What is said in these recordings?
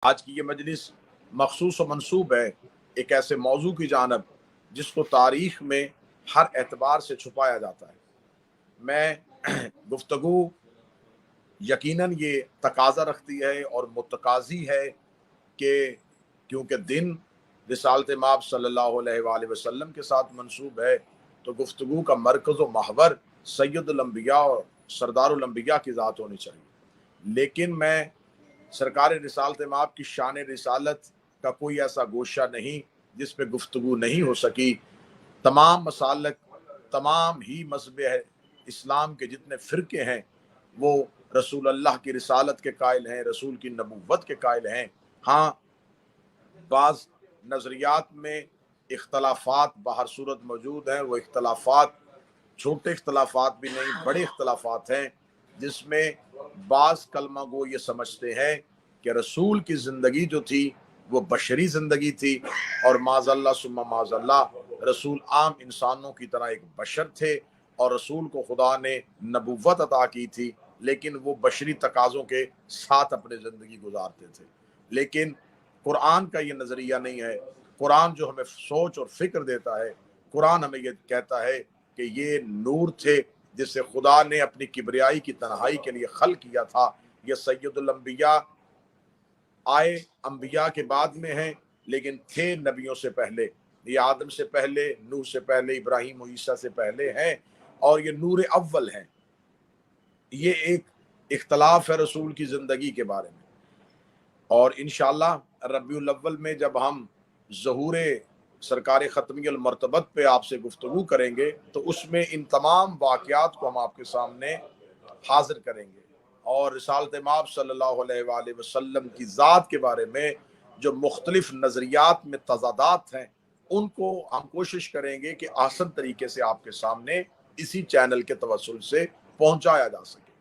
آج کی یہ مجلس مخصوص و منصوب ہے ایک ایسے موضوع کی جانب جس کو تاریخ میں ہر اعتبار سے چھپایا جاتا ہے۔ میں گفتگو یقیناً یہ تقاضا رکھتی ہے اور متقاضی ہے کہ کیونکہ دن رسالت مآب صلی اللہ علیہ وآلہ وسلم کے ساتھ منسوب ہے تو گفتگو کا مرکز و محور سید الانبیاء اور سردار الانبیاء کی ذات ہونی چاہیے، لیکن میں سرکار رسالت مآب کی شان رسالت کا کوئی ایسا گوشہ نہیں جس پہ گفتگو نہیں ہو سکی۔ تمام مسالک، تمام ہی مذہب اسلام کے جتنے فرقے ہیں وہ رسول اللہ کی رسالت کے قائل ہیں، رسول کی نبوت کے قائل ہیں۔ ہاں، بعض نظریات میں اختلافات بہر صورت موجود ہیں، وہ اختلافات چھوٹے اختلافات بھی نہیں، بڑے اختلافات ہیں، جس میں بعض کلمہ گو یہ سمجھتے ہیں کہ رسول کی زندگی جو تھی وہ بشری زندگی تھی، اور معاذ اللہ ثم معاذ اللہ رسول عام انسانوں کی طرح ایک بشر تھے، اور رسول کو خدا نے نبوت عطا کی تھی لیکن وہ بشری تقاضوں کے ساتھ اپنے زندگی گزارتے تھے۔ لیکن قرآن کا یہ نظریہ نہیں ہے۔ قرآن جو ہمیں سوچ اور فکر دیتا ہے، قرآن ہمیں یہ کہتا ہے کہ یہ نور تھے جسے خدا نے اپنی کبریائی کی تنہائی کے لیے خلق کیا تھا۔ یہ سید الانبیاء آئے انبیاء کے بعد میں ہیں لیکن تھے نبیوں سے پہلے، یہ آدم سے پہلے، نوح سے پہلے، ابراہیم و عیسیٰ سے پہلے ہیں، اور یہ نور اول ہیں۔ یہ ایک اختلاف ہے رسول کی زندگی کے بارے میں، اور انشاءاللہ ربیع الاول میں جب ہم ظہور سرکار ختمی المرتبت پہ آپ سے گفتگو کریں گے تو اس میں ان تمام واقعات کو ہم آپ کے سامنے حاضر کریں گے، اور رسالت مآب صلی اللہ علیہ وآلہ وسلم کی ذات کے بارے میں جو مختلف نظریات میں تضادات ہیں ان کو ہم کوشش کریں گے کہ آسان طریقے سے آپ کے سامنے اسی چینل کے توسل سے پہنچایا جا سکے۔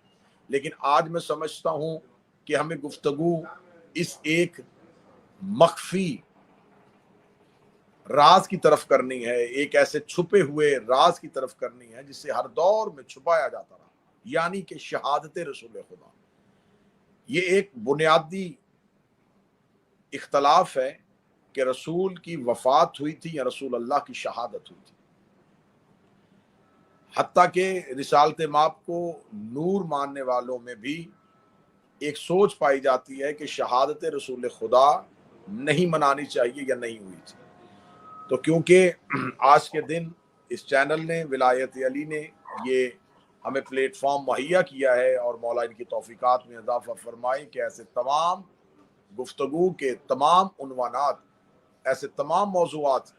لیکن آج میں سمجھتا ہوں کہ ہمیں گفتگو اس ایک مخفی راز کی طرف کرنی ہے، ایک ایسے چھپے ہوئے راز کی طرف کرنی ہے جسے ہر دور میں چھپایا جاتا رہا، یعنی کہ شہادت رسول خدا۔ یہ ایک بنیادی اختلاف ہے کہ رسول کی وفات ہوئی تھی یا رسول اللہ کی شہادت ہوئی تھی۔ حتیٰ کہ رسالت مآب کو نور ماننے والوں میں بھی ایک سوچ پائی جاتی ہے کہ شہادت رسول خدا نہیں منانی چاہیے یا نہیں ہوئی تھی۔ تو کیونکہ آج کے دن اس چینل نے، ولایت علی نے یہ ہمیں پلیٹ فارم مہیا کیا ہے، اور مولا ان کی توفیقات میں اضافہ فرمائے کہ ایسے تمام گفتگو کے تمام عنوانات، ایسے تمام موضوعات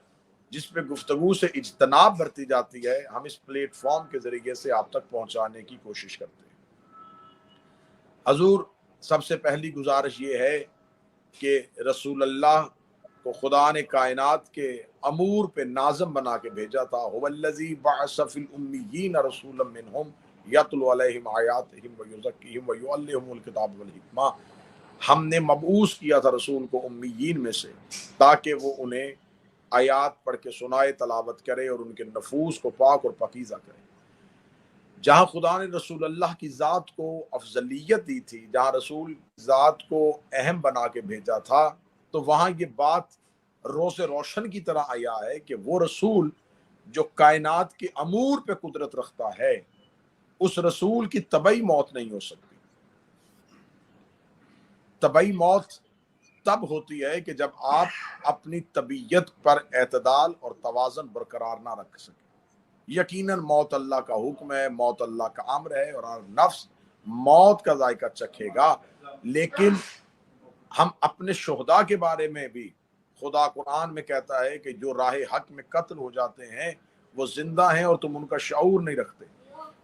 جس پہ گفتگو سے اجتناب برتی جاتی ہے، ہم اس پلیٹ فارم کے ذریعے سے آپ تک پہنچانے کی کوشش کرتے ہیں۔ حضور، سب سے پہلی گزارش یہ ہے کہ رسول اللہ کو خدا نے کائنات کے امور پہ ناظم بنا کے بھیجا تھا۔ هو الذی بعث فی الامیین رسولا منہم یتلو علیہم آیاتہم ویزکیہم ویعلمہم الکتاب والحکمہ۔ ہم نے مبعوث کیا تھا رسول کو امیین میں سے تاکہ وہ انہیں آیات پڑھ کے سنائے، تلاوت کرے اور ان کے نفوس کو پاک اور پاکیزہ کرے۔ جہاں خدا نے رسول اللہ کی ذات کو افضلیت دی تھی، جہاں رسول ذات کو اہم بنا کے بھیجا تھا، تو وہاں یہ بات روز روشن کی طرح آیا ہے کہ وہ رسول جو کائنات کے امور پہ قدرت رکھتا ہے، اس رسول کی طبعی موت نہیں ہو سکتی۔ طبعی موت تب ہوتی ہے کہ جب آپ اپنی طبیعت پر اعتدال اور توازن برقرار نہ رکھ سکیں۔ یقیناً موت اللہ کا حکم ہے، موت اللہ کا امر ہے، اور ہر نفس موت کا ذائقہ چکھے گا، لیکن ہم اپنے شہداء کے بارے میں بھی خدا قرآن میں کہتا ہے کہ جو راہ حق میں قتل ہو جاتے ہیں وہ زندہ ہیں اور تم ان کا شعور نہیں رکھتے،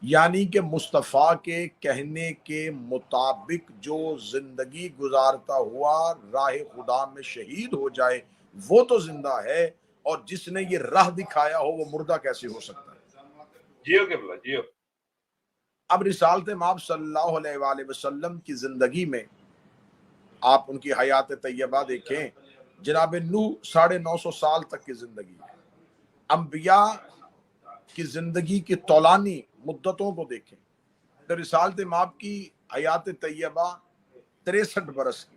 یعنی کہ مصطفیٰ کے کہنے کے مطابق جو زندگی گزارتا ہوا راہ خدا میں شہید ہو جائے وہ تو زندہ ہے، اور جس نے یہ راہ دکھایا ہو وہ مردہ کیسے ہو سکتا ہے؟ جیو قبلہ جیو۔ اب رسالت مآب صلی اللہ علیہ وآلہ وسلم کی زندگی میں آپ ان کی حیات طیبہ دیکھیں، جناب نوح 950 سال تک کی زندگی، انبیاء کی زندگی کی طولانی مدتوں کو دیکھیں تو رسالت مآب کی حیات طیبہ 63 برس کی،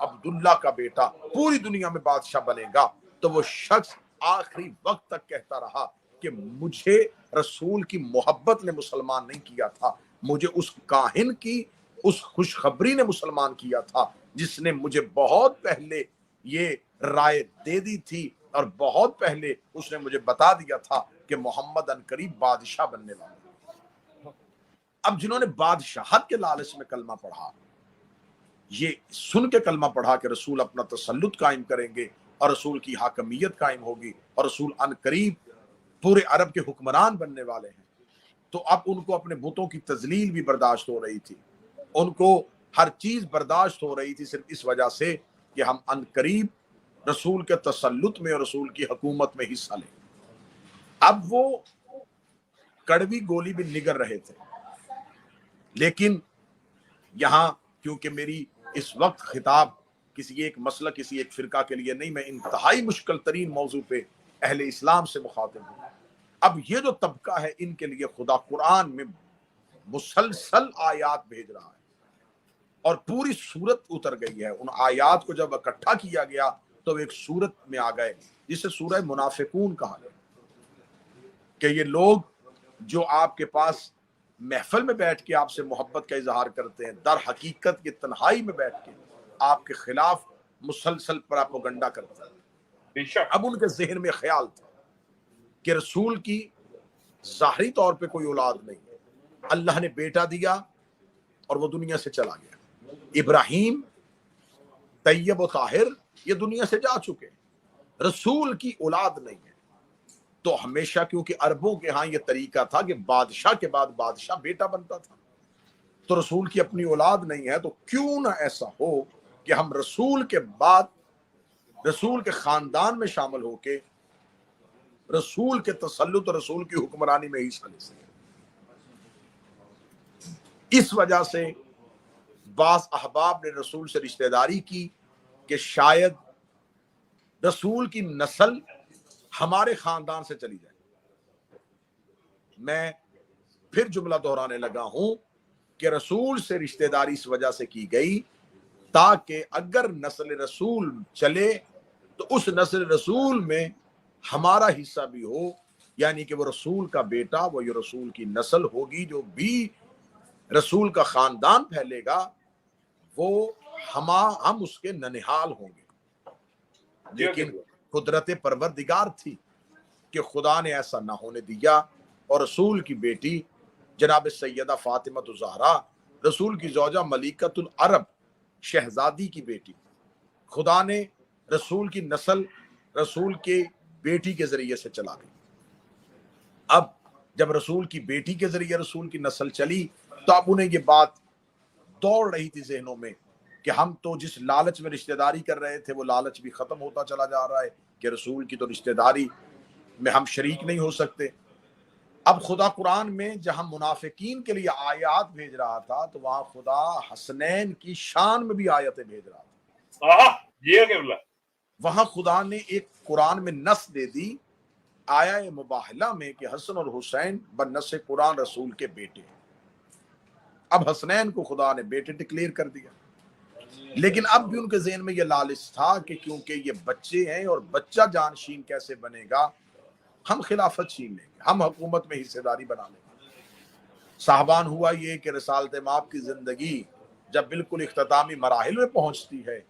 عبداللہ کا بیٹا پوری دنیا میں بادشاہ بنے گا، تو وہ شخص آخری وقت تک کہتا رہا کہ مجھے رسول کی محبت نے مسلمان نہیں کیا تھا، مجھے اس کاہن کی اس خوشخبری نے مسلمان کیا تھا جس نے مجھے بہت پہلے یہ رائے دے دی تھی، اور بہت پہلے اس نے مجھے بتا دیا تھا کہ محمد عنقریب بادشاہ بننے والا ہے۔ اب جنہوں نے بادشاہت کے لالچ میں کلمہ پڑھا، یہ سن کے کلمہ پڑھا کہ رسول اپنا تسلط قائم کریں گے اور رسول کی حاکمیت قائم ہوگی اور رسول عنقریب پورے عرب کے حکمران بننے والے ہیں، تو اب ان کو اپنے بتوں کی تذلیل بھی برداشت ہو رہی تھی، ان کو ہر چیز برداشت ہو رہی تھی، صرف اس وجہ سے کہ ہم عنقریب رسول کے تسلط میں اور رسول کی حکومت میں حصہ لیں۔ اب وہ کڑوی گولی بھی نگر رہے تھے، لیکن یہاں کیونکہ میری اس وقت خطاب کسی ایک مسلک کسی ایک فرقہ کے لیے نہیں، میں انتہائی مشکل ترین موضوع پہ اہل اسلام سے مخاطب ہوں۔ اب یہ جو طبقہ ہے ان کے لیے خدا قرآن میں مسلسل آیات بھیج رہا ہے اور پوری سورت اتر گئی ہے۔ ان آیات کو جب اکٹھا کیا گیا تو ایک سورت میں آ گئے جسے سورہ منافقون کہا گیا، کہ یہ لوگ جو آپ کے پاس محفل میں بیٹھ کے آپ سے محبت کا اظہار کرتے ہیں، در حقیقت یہ تنہائی میں بیٹھ کے آپ کے خلاف مسلسل پراپیگنڈا کرتا ہے۔ اب ان کے ذہن میں خیال تھا کہ رسول کی ظاہری طور پہ کوئی اولاد نہیں ہے، اللہ نے بیٹا دیا اور وہ دنیا سے چلا گیا۔ ابراہیم طیب و طاہر یہ دنیا سے جا چکے، رسول کی اولاد نہیں ہے۔ تو ہمیشہ کیونکہ عربوں کے ہاں یہ طریقہ تھا کہ بادشاہ کے بعد بادشاہ بیٹا بنتا تھا، تو رسول کی اپنی اولاد نہیں ہے، تو کیوں نہ ایسا ہو کہ ہم رسول کے بعد رسول کے خاندان میں شامل ہو کے رسول کے تسلط اور رسول کی حکمرانی میں حصہ لے سکیں۔ اس وجہ سے بعض احباب نے رسول سے رشتہ داری کی کہ شاید رسول کی نسل ہمارے خاندان سے چلی جائے۔ میں پھر جملہ دہرانے لگا ہوں کہ رسول سے رشتہ داری اس وجہ سے کی گئی تاکہ اگر نسل رسول چلے تو اس نسل رسول میں ہمارا حصہ بھی ہو، یعنی کہ وہ رسول کا بیٹا، وہ یہ رسول کی نسل ہوگی، جو بھی رسول کا خاندان پھیلے گا وہ ہم اس کے ننہال ہوں گے۔ لیکن قدرت پروردگار تھی کہ خدا نے ایسا نہ ہونے دیا، اور رسول کی بیٹی جناب سیدہ فاطمہ الزہرا، رسول کی زوجہ ملکۃ العرب، شہزادی کی بیٹی، خدا نے رسول کی نسل رسول کے بیٹی کے ذریعے سے چلا گئی۔ اب جب رسول کی بیٹی کے ذریعے رسول کی نسل چلی تو اب انہیں یہ بات دوڑ رہی تھی ذہنوں میں کہ ہم تو جس لالچ میں رشتہ داری کر رہے تھے وہ لالچ بھی ختم ہوتا چلا جا رہا ہے کہ رسول کی تو رشتہ داری میں ہم شریک نہیں ہو سکتے۔ اب خدا قرآن میں جہاں منافقین کے لیے آیات بھیج رہا تھا تو وہاں خدا حسنین کی شان میں بھی آیتیں بھیج رہا تھا۔ وہاں خدا نے ایک قرآن میں نص دے دی آیہ مباہلہ میں کہ حسن اور حسین بنص قرآن رسول کے بیٹے ہیں۔ اب حسنین کو خدا نے بیٹے ڈکلیئر کر دیا، لیکن اب بھی ان کے ذہن میں یہ لالچ تھا کہ کیونکہ یہ بچے ہیں اور بچہ جانشین کیسے بنے گا، ہم خلافت چھین لیں گے، ہم حکومت میں حصہ داری بنا لیں گے۔ صاحبان ہوا یہ کہ رسالت مآب کی زندگی جب بالکل اختتامی مراحل میں پہنچتی ہے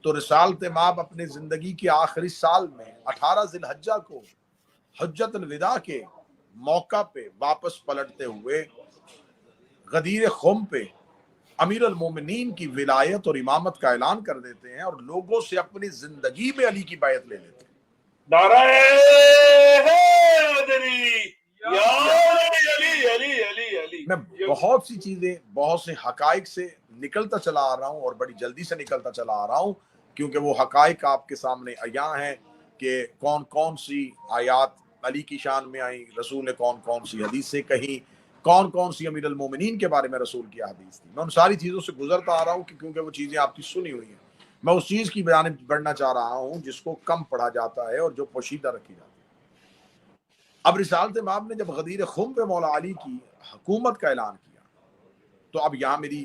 تو رسالت مآب اپنے زندگی کے آخری سال میں 18 ذی الحجہ کو حجت الوداع کے موقع پہ واپس پلٹتے ہوئے غدیر خم پہ امیر المومنین کی ولایت اور امامت کا اعلان کر دیتے ہیں اور لوگوں سے اپنی زندگی میں علی کی بیعت لے لیتے ہیں۔ نعرہ میں بہت سی چیزیں بہت سے حقائق سے نکلتا چلا آ رہا ہوں اور بڑی جلدی سے نکلتا چلا آ رہا ہوں کیونکہ وہ حقائق آپ کے سامنے عیاں ہیں کہ کون کون سی آیات علی کی شان میں آئیں، رسول نے کون کون سی حدیثیں کہیں، کون کون سی امیر المومنین کے بارے میں رسول کی حدیث تھی۔ میں ان ساری چیزوں سے گزرتا آ رہا ہوں کیونکہ وہ چیزیں آپ کی سنی ہوئی ہیں۔ میں اس چیز کی جانب بڑھنا چاہ رہا ہوں جس کو کم پڑھا جاتا ہے اور جو پوشیدہ رکھی جاتی ہے۔ اب رسالت مآب نے جب غدیر خم پہ مولا علی کی حکومت کا اعلان کیا تو اب یہاں میری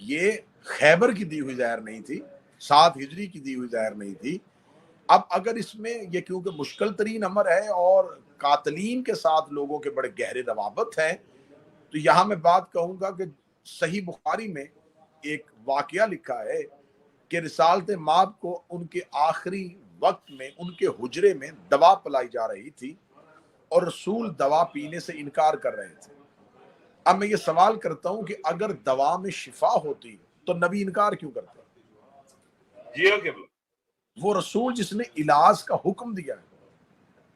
یہ خیبر کی دی ہوئی زہر نہیں تھی، 7 ہجری کی دی ہوئی زہر نہیں تھی۔ اب اگر اس میں یہ کیونکہ مشکل ترین امر ہے اور قاتلین کے ساتھ لوگوں کے بڑے گہرے روابط ہیں، تو یہاں میں بات کہوں گا کہ صحیح بخاری میں ایک واقعہ لکھا ہے کہ رسالت مآب کو ان کے آخری وقت میں ان کے حجرے میں دوا پلائی جا رہی تھی اور رسول دوا پینے سے انکار کر رہے تھے۔ اب میں یہ سوال کرتا ہوں کہ اگر دوا میں شفا ہوتی تو نبی انکار کیوں کرتے؟ وہ رسول جس نے علاج کا حکم دیا ہے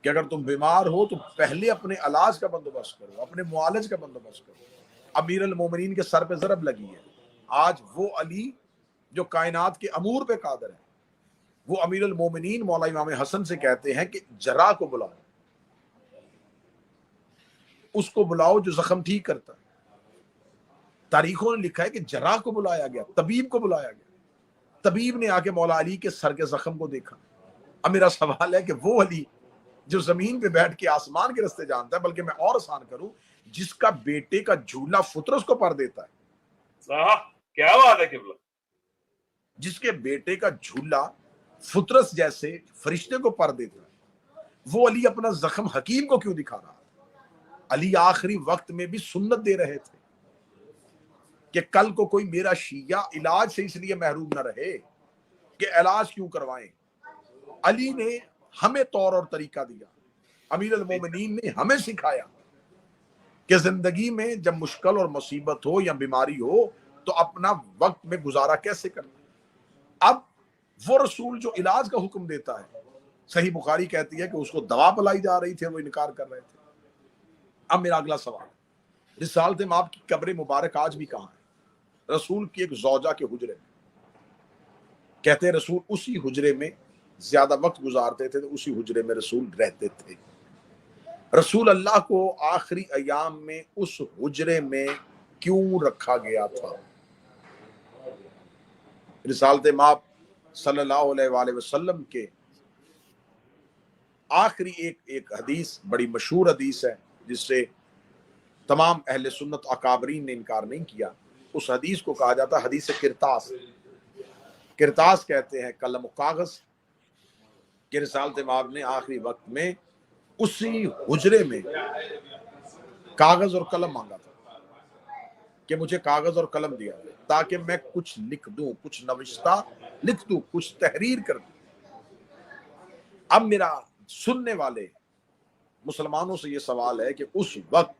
کہ اگر تم بیمار ہو تو پہلے اپنے علاج کا بندوبست کرو، اپنے معالج کا بندوبست کرو۔ امیر المومنین کے سر پہ ضرب لگی ہے۔ آج وہ علی جو کائنات کے امور پہ قادر ہے، وہ امیر المومنین مولا امام حسن سے کہتے ہیں کہ جراح کو بلاؤ، اس کو بلاؤ جو زخم ٹھیک کرتا ہے۔ تاریخوں نے لکھا ہے کہ جراح کو بلایا گیا، طبیب کو بلایا گیا، طبیب نے آ کے مولا علی کے سر کے زخم کو دیکھا۔ اب میرا سوال ہے کہ وہ علی جو زمین پہ بیٹھ کے آسمان کے رستے جانتا ہے، بلکہ میں اور آسان کروں، جس کا بیٹے کا جھولا فطرس کو پر دیتا ہے، کیا بات ہے قبلہ، جس کے بیٹے کا جھولا فطرس جیسے فرشتے کو پر دیتا ہے، وہ علی اپنا زخم حکیم کو کیوں دکھا رہا؟ علی آخری وقت میں بھی سنت دے رہے تھے کہ کل کو کوئی میرا شیعہ علاج سے اس لیے محروم نہ رہے کہ علاج کیوں کروائیں۔ علی نے ہمیں طور اور طریقہ دیا، امیر المومنین نے ہمیں سکھایا کہ زندگی میں جب مشکل اور مصیبت ہو یا بیماری ہو تو اپنا وقت میں گزارا کیسے کرنا۔ اب وہ رسول جو علاج کا حکم دیتا ہے، صحیح بخاری کہتی ہے کہ اس کو دوا پلائی جا رہی تھی، وہ انکار کر رہے تھے۔ اب میرا اگلا سوال، رسالت مآب کی قبر مبارک آج بھی کہاں ہے؟ رسول کی ایک زوجہ کے حجرے میں، کہتے ہیں رسول اسی حجرے میں زیادہ وقت گزارتے تھے، تو اسی حجرے میں رسول رہتے تھے۔ رسول اللہ کو آخری ایام میں اس حجرے میں کیوں رکھا گیا تھا؟ رسالت مآب صلی اللہ علیہ وآلہ وسلم کے آخری ایک حدیث بڑی مشہور حدیث ہے جس سے تمام اہل سنت اکابرین نے انکار نہیں کیا۔ اس حدیث کو کہا جاتا ہے حدیث کرتاس۔ کرتاس کہتے ہیں قلم و کاغذ، کہ رسالت مآب نے آخری وقت میں اسی حجرے میں کاغذ اور قلم مانگا تھا کہ مجھے کاغذ اور قلم دیا تاکہ میں کچھ لکھ دوں، کچھ نوشتہ لکھ دوں، کچھ تحریر کر دوں۔ اب میرا سننے والے مسلمانوں سے یہ سوال ہے کہ اس وقت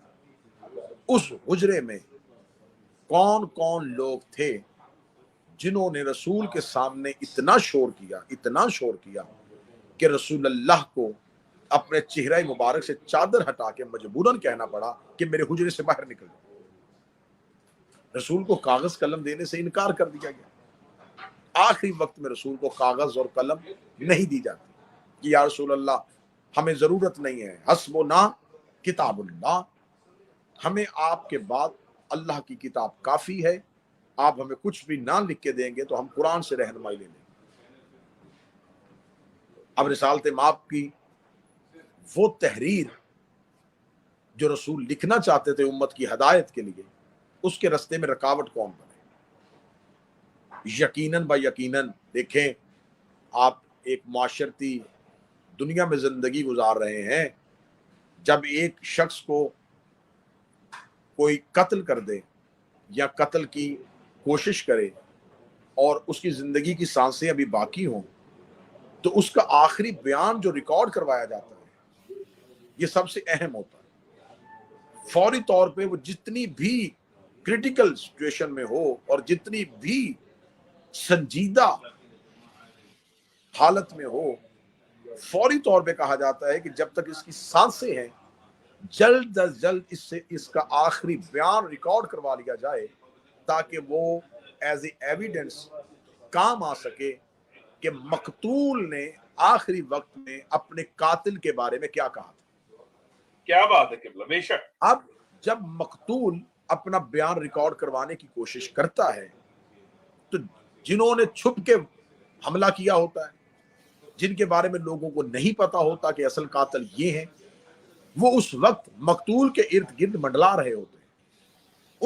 اس حجرے میں کون کون لوگ تھے جنہوں نے رسول کے سامنے اتنا شور کیا کہ رسول اللہ کو اپنے چہرہ مبارک سے چادر ہٹا کے مجبوراً کہنا پڑا کہ میرے حجرے سے باہر نکل جاؤ۔ رسول کو کاغذ قلم دینے سے انکار کر دیا گیا۔ آخری وقت میں رسول کو کاغذ اور قلم نہیں دی جاتی کہ یا رسول اللہ ہمیں ضرورت نہیں ہے، حسبنا کتاب اللہ، ہمیں آپ کے بعد اللہ کی کتاب کافی ہے، آپ ہمیں کچھ بھی نہ لکھ کے دیں گے تو ہم قرآن سے رہنمائی لے لیں گے۔ اب رسالت مآب کی وہ تحریر جو رسول لکھنا چاہتے تھے امت کی ہدایت کے لیے، اس کے رستے میں رکاوٹ کون بنے؟ یقیناً یقیناً دیکھیں، آپ ایک معاشرتی دنیا میں زندگی گزار رہے ہیں، جب ایک شخص کو کوئی قتل کر دے یا قتل کی کوشش کرے اور اس کی زندگی کی سانسیں ابھی باقی ہوں، تو اس کا آخری بیان جو ریکارڈ کروایا جاتا ہے یہ سب سے اہم ہوتا ہے۔ فوری طور پہ وہ جتنی بھی کریٹیکل سچویشن میں ہو اور جتنی بھی سنجیدہ حالت میں ہو، فوری طور پہ کہا جاتا ہے کہ جب تک اس کی سانسیں ہیں جلد از جلد اس کا آخری بیان ریکارڈ کروا لیا جائے تاکہ وہ ایز اے ایویڈنس کام آ سکے کہ مقتول نے آخری وقت میں اپنے قاتل کے بارے میں کیا کہا تھا۔ کیا بات ہے قبلہ، بے شک۔ اب جب مقتول اپنا بیان ریکارڈ کروانے کی کوشش کرتا ہے تو جنہوں نے چھپ کے حملہ کیا ہوتا ہے، جن کے بارے میں لوگوں کو نہیں پتا ہوتا کہ اصل قاتل یہ ہیں، وہ اس وقت مقتول کے ارد گرد منڈلا رہے ہوتے ہیں،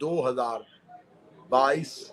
2022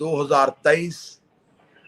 2023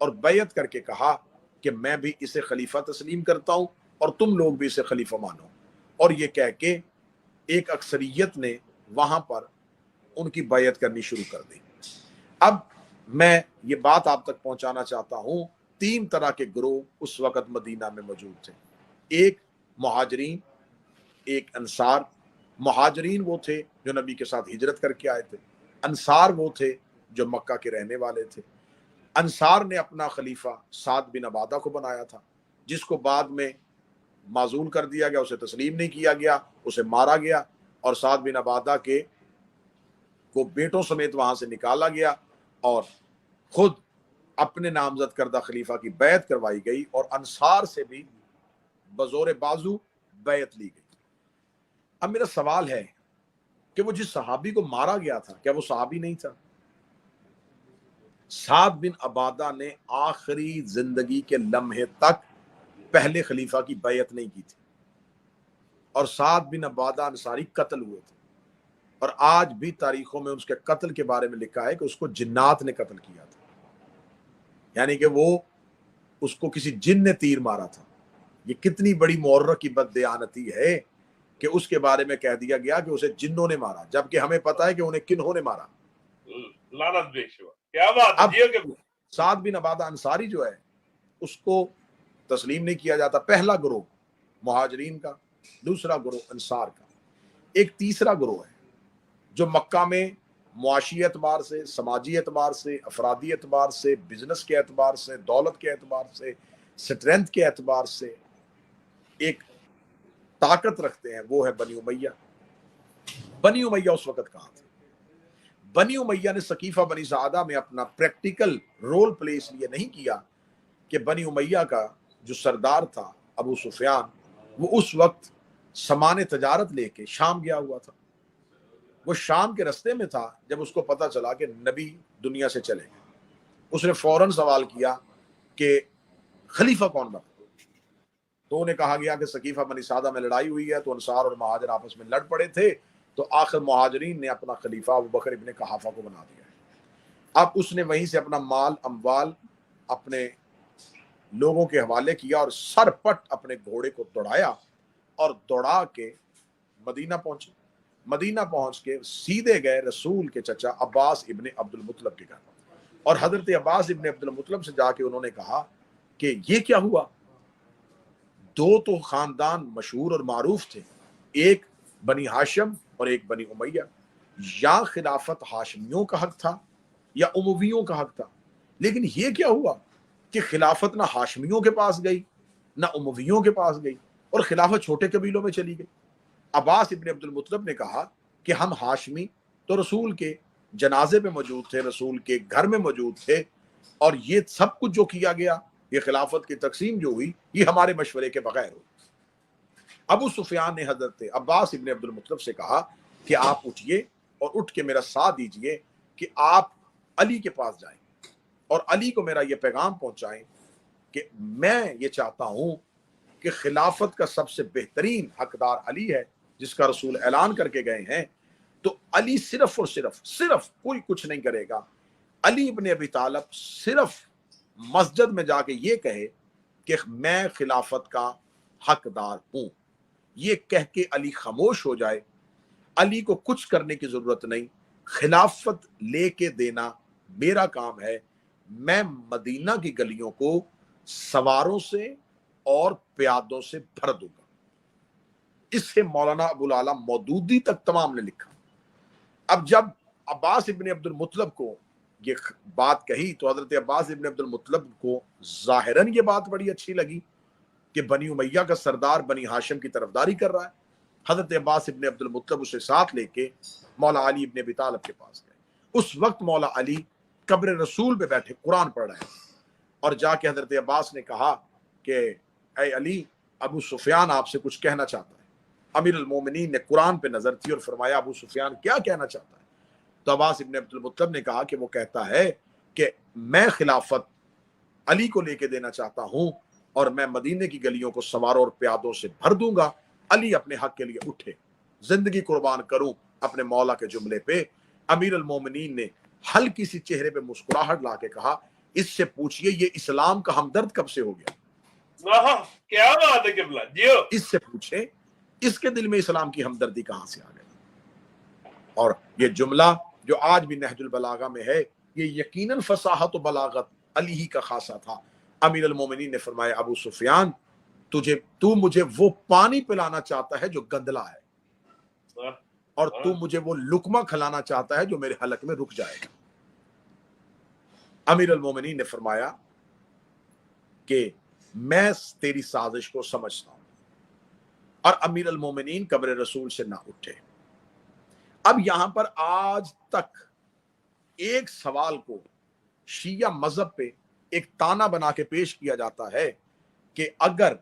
اور بیعت کر کے کہا کہ میں بھی اسے خلیفہ تسلیم کرتا ہوں اور تم لوگ بھی اسے خلیفہ مانو، اور یہ کہہ کے ایک اکثریت نے وہاں پر ان کی بیعت کرنی شروع کر دی۔ اب میں یہ بات آپ تک پہنچانا چاہتا ہوں، 3 طرح کے گروہ اس وقت مدینہ میں موجود تھے، ایک مہاجرین، ایک انصار۔ مہاجرین وہ تھے جو نبی کے ساتھ ہجرت کر کے آئے تھے، انصار وہ تھے جو مکہ کے رہنے والے تھے۔ انصار نے اپنا خلیفہ سعد بن عبادہ کو بنایا تھا، جس کو بعد میں معزول کر دیا گیا، اسے تسلیم نہیں کیا گیا، اسے مارا گیا، اور سعد بن عبادہ کے کو بیٹوں سمیت وہاں سے نکالا گیا اور خود اپنے نامزد کردہ خلیفہ کی بیعت کروائی گئی، اور انصار سے بھی بزور بازو بیعت لی گئی۔ اب میرا سوال ہے کہ وہ جس صحابی کو مارا گیا تھا، کیا وہ صحابی نہیں تھا؟ سعد بن عبادہ نے آخری زندگی کے لمحے تک پہلے خلیفہ کی بیعت نہیں کی تھی، اور سعد بن عبادہ انصاری قتل ہوئے تھے، اور آج بھی تاریخوں میں اس کے قتل کے بارے میں لکھا ہے کہ اس کو جنات نے قتل کیا تھا، یعنی کہ وہ اس کو کسی جن نے تیر مارا تھا۔ یہ کتنی بڑی مورخ کی بددیانتی ہے کہ اس کے بارے میں کہہ دیا گیا کہ اسے جنوں نے مارا، جبکہ ہمیں پتا ہے کہ انہیں کنہوں نے مارا۔ لعنت بے شمار، کیا بات ہے۔ اب جیو کہ سعد بن عبادہ انصاری جو ہے اس کو تسلیم نہیں کیا جاتا۔ پہلا گروہ مہاجرین کا، دوسرا گروہ انصار کا، ایک تیسرا گروہ ہے جو مکہ میں معاشی اعتبار سے، سماجی اعتبار سے، افرادی اعتبار سے، بزنس کے اعتبار سے، دولت کے اعتبار سے، سٹرینتھ کے اعتبار سے ایک طاقت رکھتے ہیں، وہ ہے بنی امیہ۔ بنی امیہ اس وقت کہاں تھے؟ بنی امیہ نے سقیفہ بنی سعدہ میں اپنا پریکٹیکل رول پلے اس لیے نہیں کیا کہ بنی امیہ کا جو سردار تھا ابو سفیان، وہ اس وقت سامان تجارت لے کے شام گیا ہوا تھا۔ وہ شام کے رستے میں تھا جب اس کو پتا چلا کہ نبی دنیا سے چلے گئے۔ اس نے فوراً سوال کیا کہ خلیفہ کون بنا؟ تو انہیں کہا گیا کہ سقیفہ بنی سعدہ میں لڑائی ہوئی ہے، تو انصار اور مہاجر آپس میں لڑ پڑے تھے، تو آخر مہاجرین نے اپنا خلیفہ ابوبکر ابن قحافہ کو بنا دیا ہے۔ اب اس نے وہیں سے اپنا مال اموال اپنے لوگوں کے حوالے کیا اور سر پٹ اپنے گھوڑے کو دوڑایا اور دوڑا کے مدینہ پہنچے۔ مدینہ پہنچ کے سیدھے گئے رسول کے چچا عباس ابن عبد المطلب کے گھر، اور حضرت عباس ابن عبد المطلب سے جا کے انہوں نے کہا کہ یہ کیا ہوا؟ دو تو خاندان مشہور اور معروف تھے، ایک بنی ہاشم اور ایک بنی امیہ، یا خلافت ہاشمیوں کا حق تھا یا امویوں کا حق تھا، لیکن یہ کیا ہوا کہ خلافت نہ ہاشمیوں کے پاس گئی نہ امویوں کے پاس گئی، اور خلافت چھوٹے قبیلوں میں چلی گئی۔ عباس ابن عبد المطلب نے کہا کہ ہم ہاشمی تو رسول کے جنازے پہ موجود تھے، رسول کے گھر میں موجود تھے، اور یہ سب کچھ جو کیا گیا، یہ خلافت کی تقسیم جو ہوئی، یہ ہمارے مشورے کے بغیر ہوئی۔ ابو سفیان نے حضرت عباس ابن عبد المطلب سے کہا کہ آپ اٹھیے اور اٹھ کے میرا ساتھ دیجئے کہ آپ علی کے پاس جائیں اور علی کو میرا یہ پیغام پہنچائیں کہ میں یہ چاہتا ہوں کہ خلافت کا سب سے بہترین حقدار علی ہے، جس کا رسول اعلان کر کے گئے ہیں، تو علی صرف اور صرف کوئی کچھ نہیں کرے گا۔ علی ابن ابی طالب صرف مسجد میں جا کے یہ کہے کہ میں خلافت کا حقدار ہوں، یہ کہہ کے علی خاموش ہو جائے، علی کو کچھ کرنے کی ضرورت نہیں، خلافت لے کے دینا میرا کام ہے، میں مدینہ کی گلیوں کو سواروں سے اور پیادوں سے بھر دوں گا۔ اس سے مولانا ابو العلا مودودی تک تمام نے لکھا۔ اب جب عباس ابن عبد المطلب کو یہ بات کہی تو حضرت عباس ابن عبد المطلب کو ظاہراً یہ بات بڑی اچھی لگی کہ بنی امیہ کا سردار بنی ہاشم کی طرفداری کر رہا ہے۔ حضرت عباس ابن عبد المطلب اسے ساتھ لے کے مولا علی ابن ابی طالب کے پاس گئے۔ اس وقت مولا علی قبر رسول پہ بیٹھے قرآن پڑھ رہے ہیں، اور جا کے حضرت عباس نے کہا کہ اے علی، ابو سفیان آپ سے کچھ کہنا چاہتا ہے۔ امیر المومنین نے قرآن پہ نظر تھی اور فرمایا ابو سفیان کیا کہنا چاہتا ہے؟ تو عباس ابن عبد المطلب نے کہا کہ وہ کہتا ہے کہ میں خلافت علی کو لے کے دینا چاہتا ہوں، اور میں مدینے کی گلیوں کو سواروں اور پیادوں سے بھر دوں گا، علی اپنے حق کے لیے اٹھے، زندگی قربان کروں اپنے مولا کے جملے پہ۔ امیر المومنین نے ہلکی سی چہرے پہ مسکراہٹ لا کے کہا اس سے پوچھئے یہ اسلام کا ہمدرد کب سے ہو گیا؟ کیا بات ہے قبلہ جیو، اس سے پوچھے اس کے دل میں اسلام کی ہمدردی کہاں سے آ گئی؟ اور یہ جملہ جو آج بھی نہج البلاغہ میں ہے، یہ یقیناً فصاحت و بلاغت علی ہی کا خاصہ تھا۔ امیر المومنین نے فرمایا ابو سفیان تو مجھے وہ پانی پلانا چاہتا ہے جو گندلا ہے، اور تو مجھے وہ لقمہ کھلانا چاہتا ہے جو میرے حلق میں رک جائے گا۔ امیر المومنین نے فرمایا کہ میں تیری سازش کو سمجھتا ہوں، اور امیر المومنین قبر رسول سے نہ اٹھے۔ اب یہاں پر آج تک ایک سوال کو شیعہ مذہب پہ ایک تانا بنا کے پیش کیا جاتا ہے کہ اگر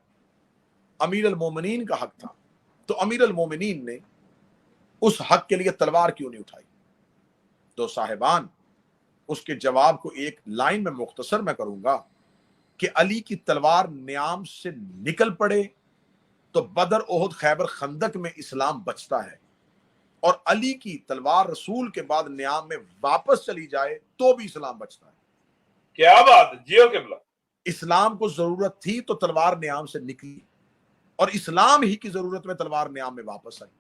امیر المومنین کا حق تھا تو امیر المومنین نے اس حق کے لیے تلوار کیوں نہیں اٹھائی؟ تو صاحبان اس کے جواب کو ایک لائن میں مختصر میں کروں گا کہ علی کی تلوار نیام سے نکل پڑے تو بدر، احد، خیبر، خندق میں اسلام بچتا ہے، اور علی کی تلوار رسول کے بعد نیام میں واپس چلی جائے تو بھی اسلام بچتا ہے۔ کیا بات ہے جیو قبلہ۔ اسلام کو ضرورت تھی تو تلوار نیام سے نکلی، اور اسلام ہی کی ضرورت میں تلوار نیام میں واپس آئی۔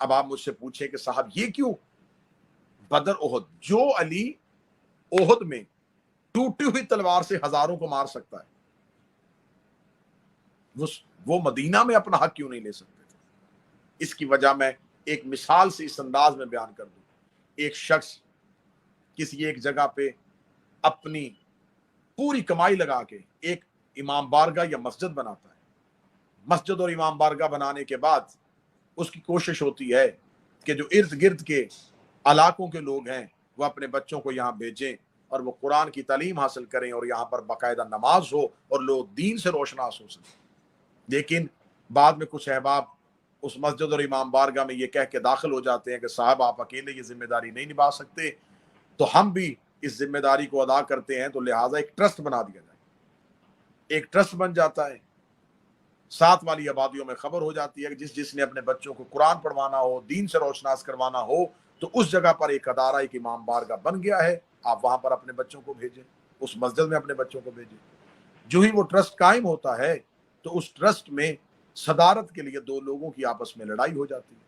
اب آپ مجھ سے پوچھیں کہ صاحب یہ کیوں؟ بدر، احد، جو علی احد میں ٹوٹی ہوئی تلوار سے ہزاروں کو مار سکتا ہے، وہ مدینہ میں اپنا حق کیوں نہیں لے سکتے تھے؟ اس کی وجہ میں ایک مثال سے اس انداز میں بیان کر دوں۔ ایک شخص کسی ایک جگہ پہ اپنی پوری کمائی لگا کے ایک امام بارگاہ یا مسجد بناتا ہے۔ مسجد اور امام بارگاہ بنانے کے بعد اس کی کوشش ہوتی ہے کہ جو ارد گرد کے علاقوں کے لوگ ہیں وہ اپنے بچوں کو یہاں بھیجیں اور وہ قرآن کی تعلیم حاصل کریں، اور یہاں پر باقاعدہ نماز ہو اور لوگ دین سے روشناس ہو سکیں۔ لیکن بعد میں کچھ احباب اس مسجد اور امام بارگاہ میں یہ کہہ کے داخل ہو جاتے ہیں کہ صاحب آپ اکیلے یہ ذمہ داری نہیں نبھا سکتے، تو ہم بھی اس ذمہ داری کو ادا کرتے ہیں، تو لہٰذا ایک ٹرسٹ بنا دیا جائے۔ ایک ٹرسٹ بن جاتا ہے، ساتھ والی آبادیوں میں خبر ہو جاتی ہے کہ جس نے اپنے بچوں کو قرآن پڑھوانا ہو، دین سے روشناس کروانا ہو، تو اس جگہ پر ایک ادارہ، ایک امام بارگاہ بن گیا ہے، آپ وہاں پر اپنے بچوں کو بھیجیں، اس مسجد میں اپنے بچوں کو بھیجیں۔ جو ہی وہ ٹرسٹ قائم ہوتا ہے تو اس ٹرسٹ میں صدارت کے لیے دو لوگوں کی آپس میں لڑائی ہو جاتی ہے۔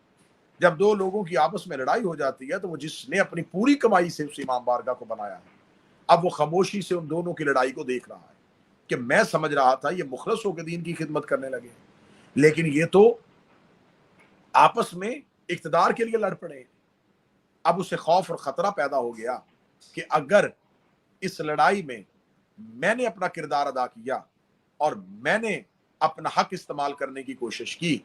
جب دو لوگوں کی آپس میں لڑائی ہو جاتی ہے تو وہ جس نے اپنی پوری کمائی سے اس امام بارگاہ کو بنایا ہے، اب وہ خاموشی سے ان دونوں کی لڑائی کو دیکھ رہا ہے کہ میں سمجھ رہا تھا یہ مخلص ہو کے دین کی خدمت کرنے لگے، لیکن یہ تو آپس میں اقتدار کے لیے لڑ پڑے۔ اب اسے خوف اور خطرہ پیدا ہو گیا کہ اگر اس لڑائی میں نے اپنا کردار ادا کیا اور میں نے اپنا حق استعمال کرنے کی کوشش کی،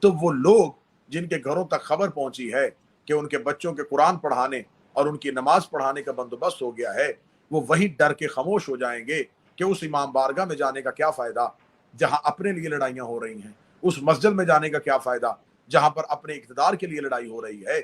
تو وہ لوگ جن کے گھروں تک خبر پہنچی ہے کہ ان کے بچوں کے قرآن پڑھانے اور ان کی نماز پڑھانے کا بندوبست ہو گیا ہے، وہ وہی ڈر کے خاموش ہو جائیں گے کہ اس امام بارگاہ میں جانے کا کیا فائدہ جہاں اپنے لیے لڑائیاں ہو رہی ہیں، اس مسجد میں جانے کا کیا فائدہ جہاں پر اپنے اقتدار کے لیے لڑائی ہو رہی ہے۔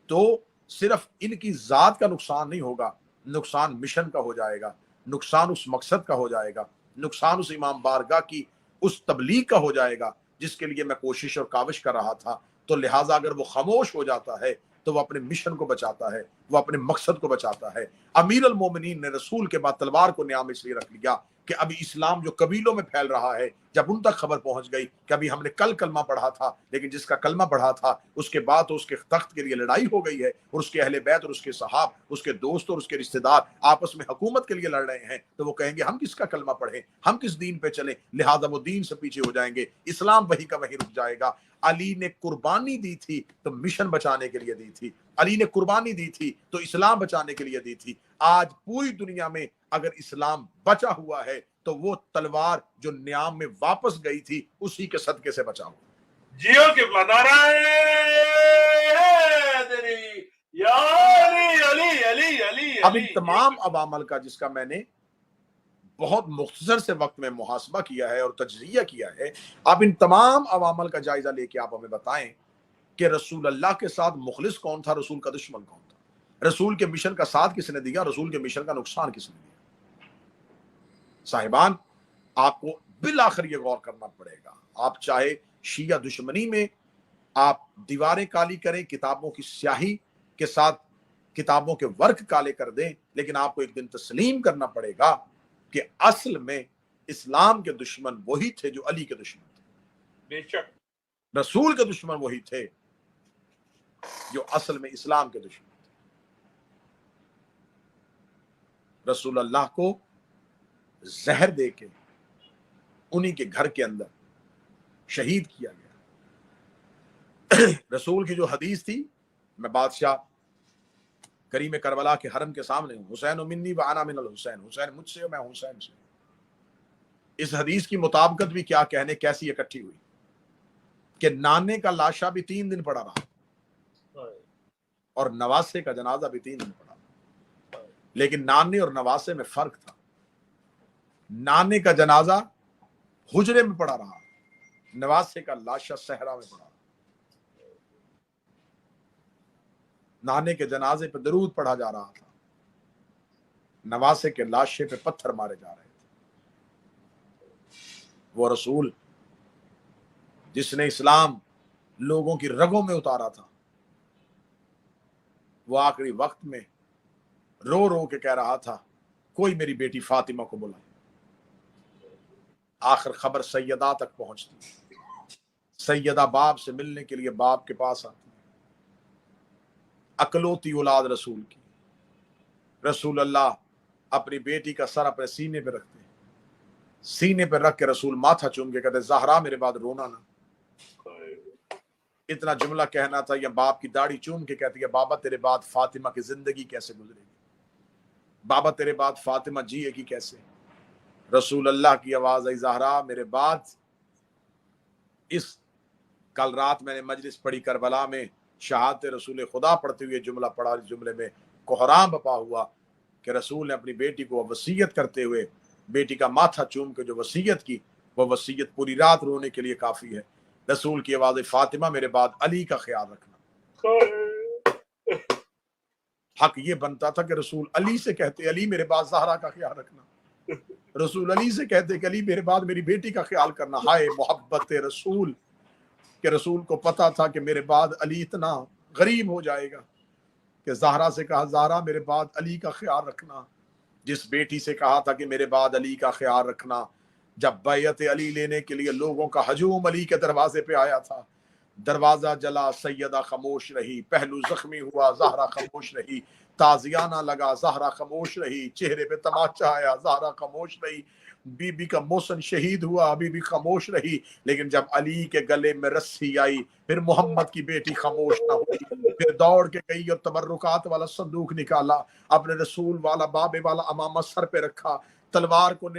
تو صرف ان کی ذات کا نقصان نہیں ہوگا، نقصان مشن کا ہو جائے گا، نقصان اس مقصد کا ہو جائے گا، نقصان اس امام بارگاہ کی اس تبلیغ کا ہو جائے گا جس کے لیے میں کوشش اور کاوش کر رہا تھا۔ تو لہٰذا اگر وہ خاموش ہو جاتا ہے تو وہ اپنے مشن کو بچاتا ہے، وہ اپنے مقصد کو بچاتا ہے۔ امیر المومنین نے رسول کے بعد تلوار کو نیام اس لیے رکھ لیا کہ ابھی اسلام جو قبیلوں میں پھیل رہا ہے، جب ان تک خبر پہنچ گئی کہ ابھی ہم نے کل کلمہ پڑھا تھا، لیکن جس کا کلمہ پڑھا تھا اس کے بعد تو اس کے تخت کے لیے لڑائی ہو گئی ہے، اور اس کے اہل بیت اور اس کے صحاب، اس کے دوست اور اس کے رشتہ دار آپس میں حکومت کے لیے لڑ رہے ہیں، تو وہ کہیں گے ہم کس کا کلمہ پڑھیں، ہم کس دین پہ چلیں، لہذا وہ دین سے پیچھے ہو جائیں گے، اسلام وہی کا وہی رک جائے گا۔ علی نے قربانی دی تھی تو مشن بچانے کے لیے دی تھی، علی نے قربانی دی تھی تو اسلام بچانے کے لیے دی تھی۔ آج پوری دنیا میں اگر اسلام بچا ہوا ہے تو وہ تلوار جو نیام میں واپس گئی تھی اسی کے صدقے سے بچا ہوا۔ جیو قبلہ، نعرہ حیدری، یا علی علی علی علی۔ اب ان تمام عوامل کا جس کا میں نے بہت مختصر سے وقت میں محاسبہ کیا ہے اور تجزیہ کیا ہے، اب ان تمام عوامل کا جائزہ لے کے آپ ہمیں بتائیں کہ رسول اللہ کے ساتھ مخلص کون تھا، رسول کا دشمن کون تھا، رسول کے مشن کا ساتھ کس نے دیا، رسول کے مشن کا نقصان کس نے دیا۔ صاحبان آپ کو بالآخر یہ غور کرنا پڑے گا، آپ چاہے شیعہ دشمنی میں آپ دیواریں کالی کریں، کتابوں کی سیاہی کے ساتھ کتابوں کے ورق کالے کر دیں، لیکن آپ کو ایک دن تسلیم کرنا پڑے گا کہ اصل میں اسلام کے دشمن وہی تھے جو علی کے دشمن تھے، بے شک رسول کے دشمن وہی تھے جو اصل میں اسلام کے دشمن تھے۔ رسول اللہ کو زہر دے کے انہی کے گھر کے اندر شہید کیا گیا۔ رسول کی جو حدیث تھی، میں بادشاہ کریم کربلا کے حرم کے سامنے ہوں، حسین منی و انا من الحسین، حسین مجھ سے میں حسین سے۔ اس حدیث کی مطابقت بھی کیا کہنے کیسی اکٹھی ہوئی کہ نانے کا لاشا بھی 3 دن پڑا رہا اور نواسے کا جنازہ بھی 3 دن پڑا رہا، لیکن نانے اور نواسے میں فرق تھا۔ نانے کا جنازہ حجرے میں پڑا رہا، نواسے کا لاشا صحرا میں پڑا رہا۔ نانے کے جنازے پہ درود پڑھا جا رہا تھا، نواسے کے لاشے پہ پتھر مارے جا رہے تھے۔ وہ رسول جس نے اسلام لوگوں کی رگوں میں اتارا تھا، وہ آخری وقت میں رو رو کے کہہ رہا تھا کوئی میری بیٹی فاطمہ کو بلائے۔ آخر خبر سیدہ تک پہنچتی، سیدہ باپ سے ملنے کے لیے باپ کے پاس آتی، اکلوتی اولاد رسول کی۔ رسول اللہ اپنی بیٹی کا سر اپنے سینے پہ رکھتے، سینے پہ رکھ کے رسول ماتھا چوم کے کہتے زہرا میرے بعد رونا نہ۔ اتنا جملہ کہنا تھا، یا باپ کی داڑھی چوم کے کہتی ہے بابا تیرے بعد فاطمہ کی زندگی کیسے گزرے گی، بابا تیرے بعد فاطمہ جیے گی کیسے۔ رسول اللہ کی آواز آئی زہرا میرے بعد، اس کل رات میں نے مجلس پڑھی کربلا میں، شہادت رسول خدا پڑھتے ہوئے جملہ پڑھا، اس جملے میں کوہرام بپا ہوا کہ رسول نے اپنی بیٹی کو وصیت کرتے ہوئے بیٹی کا ماتھا چوم کے جو وصیت کی، وہ وصیت پوری رات رونے کے لیے کافی ہے۔ رسول کی آواز فاطمہ میرے بعد علی کا خیال رکھنا۔ حق یہ بنتا تھا کہ رسول علی سے کہتے علی میرے بعد زہرا کا خیال رکھنا، رسول علی سے کہتے کہ علی میرے بعد میری بیٹی کا خیال کرنا۔ ہائے محبت رسول، کہ رسول کو پتا تھا کہ میرے بعد علی اتنا غریب ہو جائے گا کہ زہرا سے کہا زہرا میرے بعد علی کا خیال رکھنا۔ جس بیٹی سے کہا تھا کہ میرے بعد علی کا خیال رکھنا، جب بیعت علی لینے کے لیے لوگوں کا ہجوم علی کے دروازے پہ آیا تھا، دروازہ جلا سیدہ خاموش رہی، پہلو زخمی ہوا زہرا خاموش رہی، تازیانہ لگا زہرا خاموش رہی، چہرے پہ تماچا آیا زہرا خاموش رہی، بی بی کا محسن شہید ہوا بی بی خاموش رہی، لیکن جب علی کے گلے میں رسی آئی پھر محمد کی بیٹی خاموش نہ ہوئی، پھر دوڑ کے گئی اور تبرکات والا صندوق نکالا، اپنے رسول والا بابے والا امامہ سر پہ رکھا، تلوار کو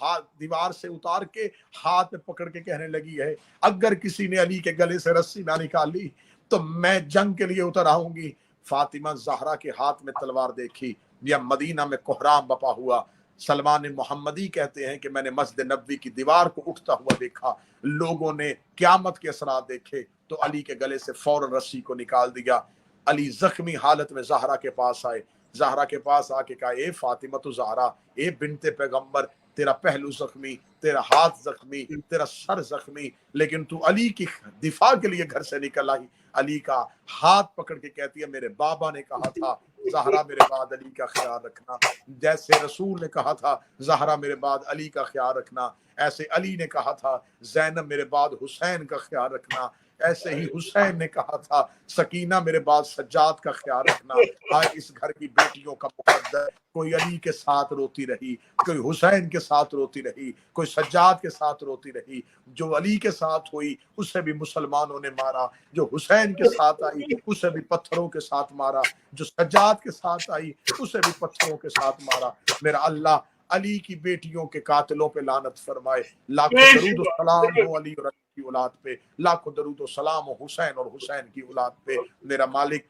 ہاتھ دیوار سے اتار کے ہاتھ میں پکڑ کے کہنے لگی ہے اگر کسی نے علی کے گلے سے رسی نہ نکالی تو میں جنگ کے لیے اتر آؤں گی۔ فاطمہ زہرا کے ہاتھ میں تلوار دیکھی یا مدینہ میں کوہرام بپا ہوا۔ سلمان محمدی کہتے ہیں کہ میں نے مسجد نبوی کی دیوار کو اٹھتا ہوا دیکھا، لوگوں نے قیامت کے اثرات دیکھے تو علی کے گلے سے فوراً رسی کو نکال دیا۔ علی زخمی حالت میں زہرا کے پاس آئے، زہرا کے پاس آ کے کہا اے فاطمہ تو زہرا، اے بنت پیغمبر، تیرا پہلو زخمی، تیرا ہاتھ زخمی، تیرا سر زخمی، لیکن تو علی کی دفاع کے لیے گھر سے نکل آئی۔ علی کا ہاتھ پکڑ کے کہتی ہے میرے بابا نے کہا تھا زہرا میرے بعد علی کا خیال رکھنا، جیسے رسول نے کہا تھا زہرا میرے بعد علی کا خیال رکھنا، ایسے علی نے کہا تھا زینب میرے بعد حسین کا خیال رکھنا، ایسے ہی حسین نے کہا تھا سکینہ میرے بعد سجاد کا خیال رکھنا۔ آج اس گھر کی بیٹیوں کا مقدر، کوئی علی کے ساتھ روتی رہی، کوئی حسین کے ساتھ روتی رہی، کوئی سجاد کے ساتھ روتی رہی۔ جو علی کے ساتھ ہوئی اسے بھی مسلمانوں نے مارا، جو حسین کے ساتھ آئی اسے بھی پتھروں کے ساتھ مارا، جو سجاد کے ساتھ آئی اسے بھی پتھروں کے ساتھ مارا۔ میرا اللہ علی کی بیٹیوں کے قاتلوں پہ لعنت فرمائے۔ لاکھوں درود و سلام ہو علی اور علی کی اولاد پہ، لاکھوں درود و سلام ہو حسین اور حسین کی اولاد پہ۔ میرا مالک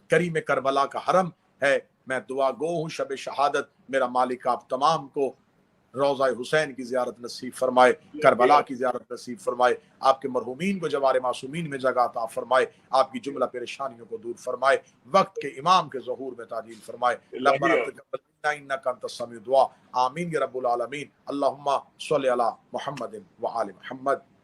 کریم کربلا کا حرم ہے، میں دعا گو ہوں شب شہادت میرا مالک آپ تمام کو روضہ حسین کی زیارت نصیب فرمائے، کربلا کی زیارت نصیب فرمائے، آپ کے مرحومین کو جوار معصومین میں جگہ عطا فرمائے، آپ کی جملہ پریشانیوں کو دور فرمائے، وقت کے امام کے ظہور میں تعجیل فرمائے۔ ربنا تقبل منا انک انت السمیع الدعاء، آمین یا رب العالمین۔ اللہم صلی علی محمد وآل محمد۔